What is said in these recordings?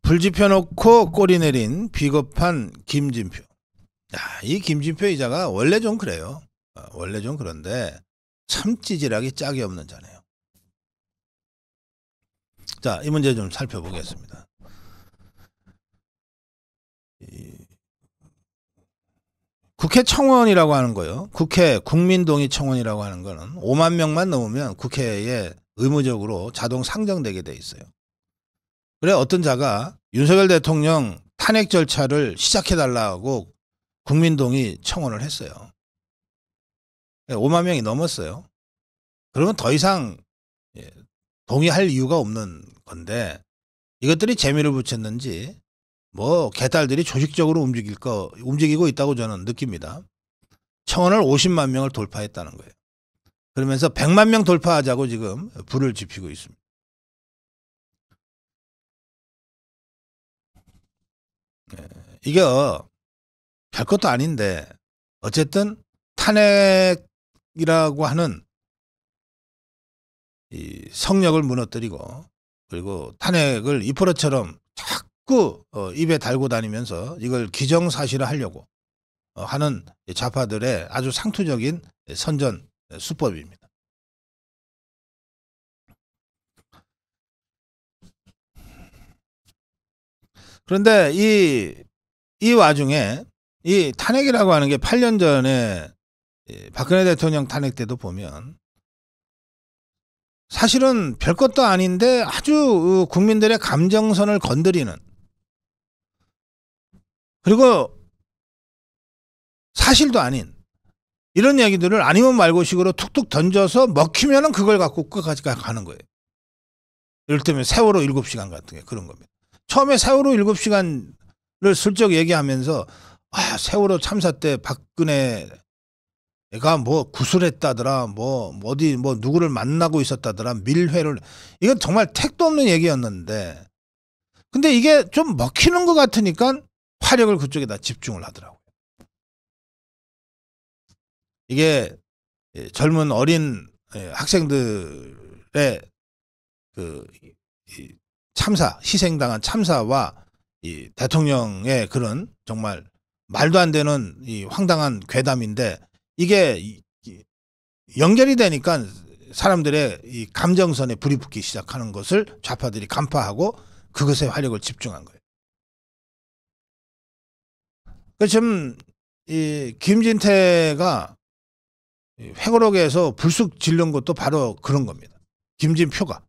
불 지펴놓고 꼬리 내린 비겁한 김진표. 이 김진표 이자가 원래 좀 그래요. 원래 좀 그런데 참 찌질하기 짝이 없는 자네요. 자, 이 문제 좀 살펴보겠습니다. 국회 청원이라고 하는 거요. 국회 국민동의 청원이라고 하는 거는 5만 명만 넘으면 국회에 의무적으로 자동 상정되게 돼 있어요. 그래 어떤 자가 윤석열 대통령 탄핵 절차를 시작해달라고 국민동의 청원을 했어요. 5만 명이 넘었어요. 그러면 더 이상 동의할 이유가 없는 건데 이것들이 재미를 붙였는지 뭐 개딸들이 조직적으로 움직이고 있다고 저는 느낍니다. 청원을 50만 명을 돌파했다는 거예요. 그러면서 100만 명 돌파하자고 지금 불을 지피고 있습니다. 이게 별것도 아닌데 어쨌든 탄핵이라고 하는 이 성역을 무너뜨리고 그리고 탄핵을 이포로처럼 자꾸 입에 달고 다니면서 이걸 기정사실화 하려고 하는 좌파들의 아주 상투적인 선전 수법입니다. 그런데 이 와중에 이 탄핵이라고 하는 게 8년 전에 박근혜 대통령 탄핵 때도 보면 사실은 별것도 아닌데 아주 국민들의 감정선을 건드리는 그리고 사실도 아닌 이런 얘기들을 아니면 말고식으로 툭툭 던져서 먹히면은 그걸 갖고 끝까지 가는 거예요. 이를테면 세월호 7시간 같은 게 그런 겁니다. 처음에 세월호 7시간을 슬쩍 얘기하면서 세월호 참사 때 박근혜가 뭐 구술했다더라, 어디 누구를 만나고 있었다더라, 밀회를, 이건 정말 택도 없는 얘기였는데, 근데 이게 좀 먹히는 것 같으니까 화력을 그쪽에다 집중을 하더라고요. 이게 젊은 어린 학생들의 그 참사, 희생당한 참사와 이 대통령의 그런 정말 말도 안 되는 이 황당한 괴담인데 이게 연결이 되니까 사람들의 이 감정선에 불이 붙기 시작하는 것을 좌파들이 간파하고 그것에 화력을 집중한 거예요. 지금 이 김진태가 회고록에서 불쑥 질른 것도 바로 그런 겁니다. 김진표가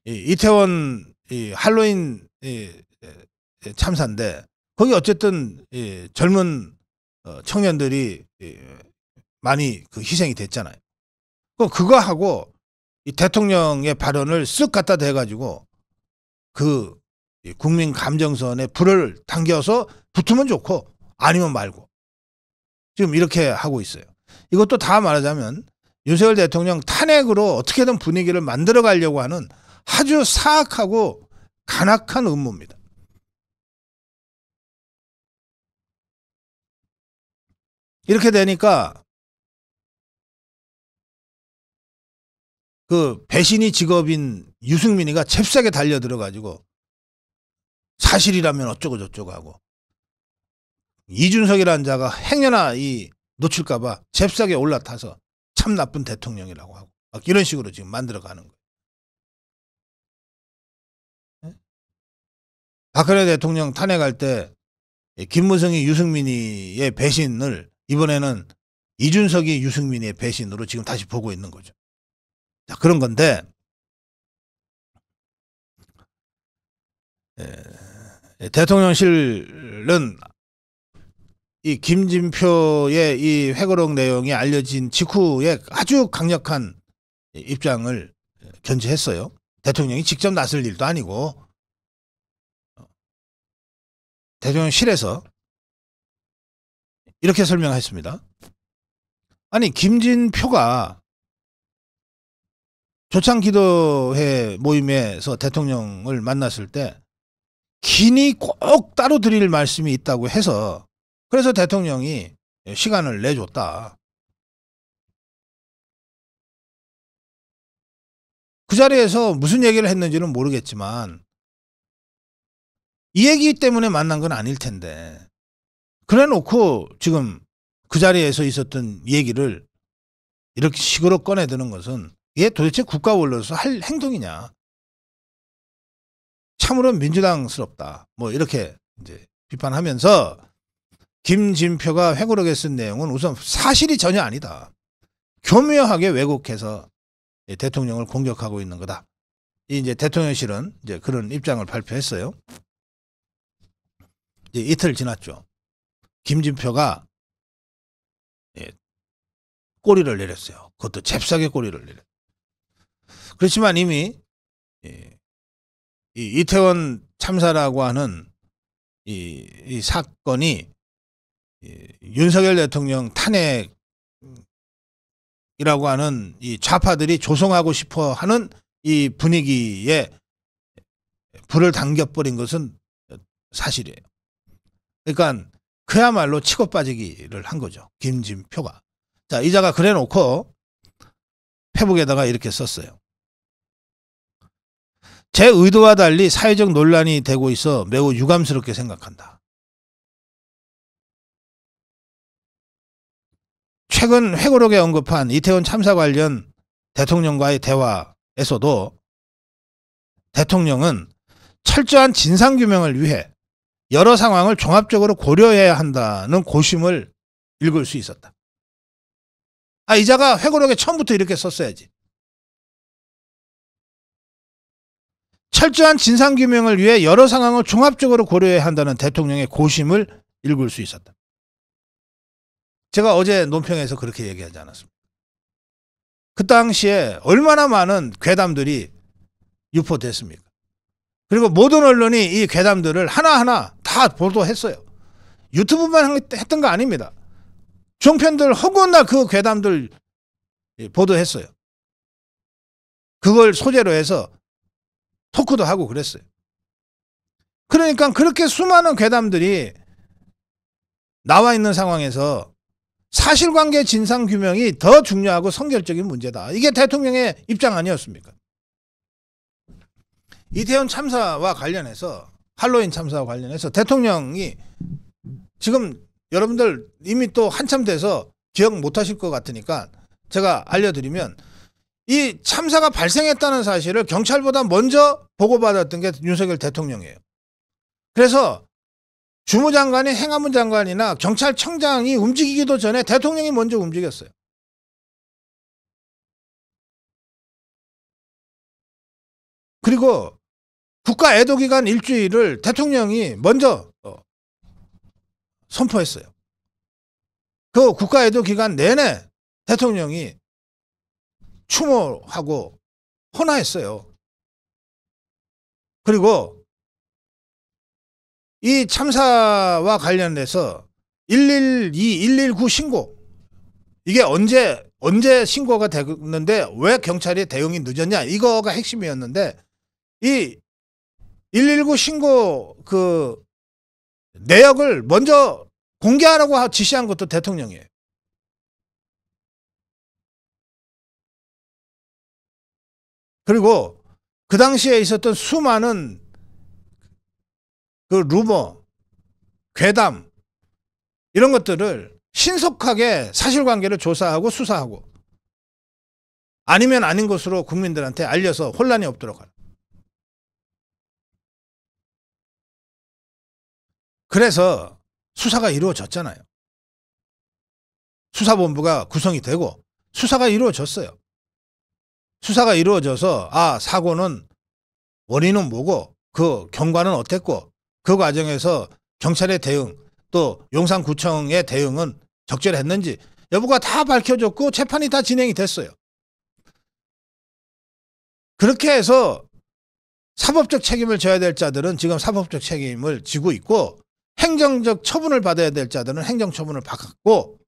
이태원 할로윈 참사인데 거기 어쨌든 젊은 청년들이 많이 희생이 됐잖아요. 그거 하고 이 대통령의 발언을 쓱 갖다 대가지고 그 국민 감정선에 불을 당겨서 붙으면 좋고 아니면 말고 지금 이렇게 하고 있어요. 이것도 다 말하자면 윤석열 대통령 탄핵으로 어떻게든 분위기를 만들어 가려고 하는 아주 사악하고 간악한 음모입니다. 이렇게 되니까 그 배신이 직업인 유승민이가 잽싸게 달려들어가지고 사실이라면 어쩌고 저쩌고 하고 이준석이라는 자가 행여나 놓칠까봐 잽싸게 올라타서 참 나쁜 대통령이라고 하고 막 이런 식으로 지금 만들어가는 거예요. 박근혜 대통령 탄핵할 때 김무성이 유승민이의 배신을 이번에는 이준석이 유승민의 배신으로 지금 다시 보고 있는 거죠. 자, 그런 건데 대통령실은 이 김진표의 이 회고록 내용이 알려진 직후에 아주 강력한 입장을 견지했어요. 대통령이 직접 나설 일도 아니고 대통령실에서 이렇게 설명했습니다. 아니 김진표가 조창기도회 모임에서 대통령을 만났을 때 긴히 꼭 따로 드릴 말씀이 있다고 해서 그래서 대통령이 시간을 내줬다. 그 자리에서 무슨 얘기를 했는지는 모르겠지만 이 얘기 때문에 만난 건 아닐 텐데 그래 놓고 지금 그 자리에서 있었던 얘기를 이렇게 식으로 꺼내드는 것은 이게 도대체 국가 원로로서 할 행동이냐. 참으로 민주당스럽다. 뭐 이렇게 이제 비판하면서 김진표가 회고록에 쓴 내용은 우선 사실이 전혀 아니다. 교묘하게 왜곡해서 대통령을 공격하고 있는 거다. 이제 대통령실은 이제 그런 입장을 발표했어요. 이제 이틀 지났죠. 김진표가 꼬리를 내렸어요. 그것도 잽싸게 꼬리를 내렸어요. 그렇지만 이미 이 이태원 참사라고 하는 이 사건이 윤석열 대통령 탄핵이라고 하는 이 좌파들이 조성하고 싶어 하는 이 분위기에 불을 당겨버린 것은 사실이에요. 그러니까 그야말로 치고 빠지기를 한 거죠. 김진표가. 자, 이자가 그래 놓고 페북에다가 이렇게 썼어요. 제 의도와 달리 사회적 논란이 되고 있어 매우 유감스럽게 생각한다. 최근 회고록에 언급한 이태원 참사 관련 대통령과의 대화에서도 대통령은 철저한 진상규명을 위해 여러 상황을 종합적으로 고려해야 한다는 고심을 읽을 수 있었다. 이자가 회고록에 처음부터 이렇게 썼어야지. 철저한 진상규명을 위해 여러 상황을 종합적으로 고려해야 한다는 대통령의 고심을 읽을 수 있었다. 제가 어제 논평에서 그렇게 얘기하지 않았습니까? 그 당시에 얼마나 많은 괴담들이 유포됐습니까? 그리고 모든 언론이 이 괴담들을 하나하나 다 보도했어요. 유튜브만 했던 거 아닙니다. 종편들 허구나 그 괴담들 보도했어요. 그걸 소재로 해서 토크도 하고 그랬어요. 그러니까 그렇게 수많은 괴담들이 나와 있는 상황에서 사실관계 진상규명이 더 중요하고 선결적인 문제다. 이게 대통령의 입장 아니었습니까? 이태원 참사와 관련해서 할로윈 참사와 관련해서 대통령이 지금 여러분들 이미 또 한참 돼서 기억 못하실 것 같으니까 제가 알려드리면 이 참사가 발생했다는 사실을 경찰보다 먼저 보고받았던 게 윤석열 대통령이에요. 그래서 주무장관이 행안부 장관이나 경찰청장이 움직이기도 전에 대통령이 먼저 움직였어요. 그리고 국가 애도기간 일주일을 대통령이 먼저 선포했어요. 그 국가 애도기간 내내 대통령이 추모하고 헌화했어요. 그리고 이 참사와 관련돼서 112, 119 신고 이게 언제 신고가 됐는데 왜 경찰이 대응이 늦었냐 이거가 핵심이었는데 이 119 신고 그 내역을 먼저 공개하라고 지시한 것도 대통령이에요. 그리고 그 당시에 있었던 수많은 그 루머, 괴담 이런 것들을 신속하게 사실관계를 조사하고 수사하고 아니면 아닌 것으로 국민들한테 알려서 혼란이 없도록 하라. 그래서 수사가 이루어졌잖아요. 수사본부가 구성이 되고 수사가 이루어졌어요. 수사가 이루어져서 사고는 원인은 뭐고 그 경과는 어땠고 그 과정에서 경찰의 대응 또 용산구청의 대응은 적절했는지 여부가 다 밝혀졌고 재판이 다 진행이 됐어요. 그렇게 해서 사법적 책임을 져야 될 자들은 지금 사법적 책임을 지고 있고 행정적 처분을 받아야 될 자들은 행정처분을 받았고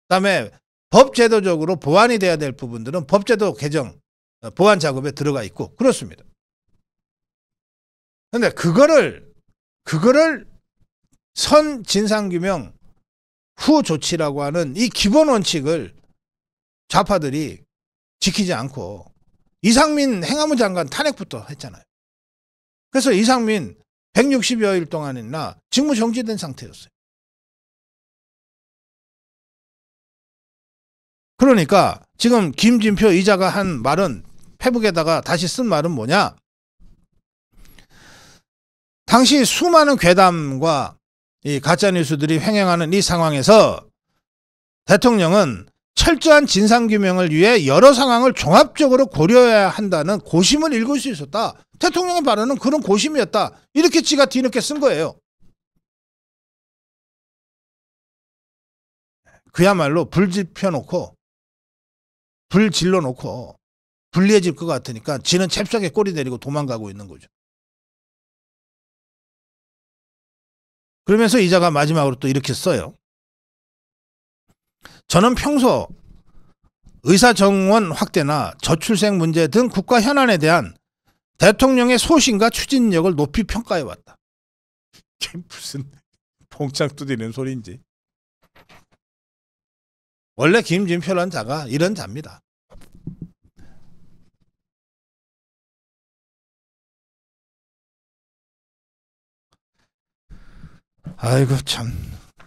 그다음에 법제도적으로 보완이 돼야 될 부분들은 법제도 개정 보완 작업에 들어가 있고 그렇습니다. 그런데 그거를 선 진상규명 후 조치라고 하는 이 기본 원칙을 좌파들이 지키지 않고 이상민 행안부 장관 탄핵부터 했잖아요. 그래서 이상민 160여일 동안이나 직무 정지된 상태였어요. 그러니까 지금 김진표 이자가 한 말은, 페북에다가 다시 쓴 말은 뭐냐? 당시 수많은 괴담과 이 가짜뉴스들이 횡행하는 이 상황에서 대통령은 철저한 진상규명을 위해 여러 상황을 종합적으로 고려해야 한다는 고심을 읽을 수 있었다. 대통령의 발언은 그런 고심이었다. 이렇게 지가 뒤늦게 쓴 거예요. 그야말로 불 지펴놓고, 불 질러놓고 불리해질 것 같으니까 지는 잽싸게 꼬리 내리고 도망가고 있는 거죠. 그러면서 이자가 마지막으로 또 이렇게 써요. 저는 평소 의사정원 확대나 저출생 문제 등 국가 현안에 대한 대통령의 소신과 추진력을 높이 평가해왔다. 이게 무슨 봉창 두드리는 소리인지. 원래 김진표라는 자가 이런 자입니다. 아이고 참.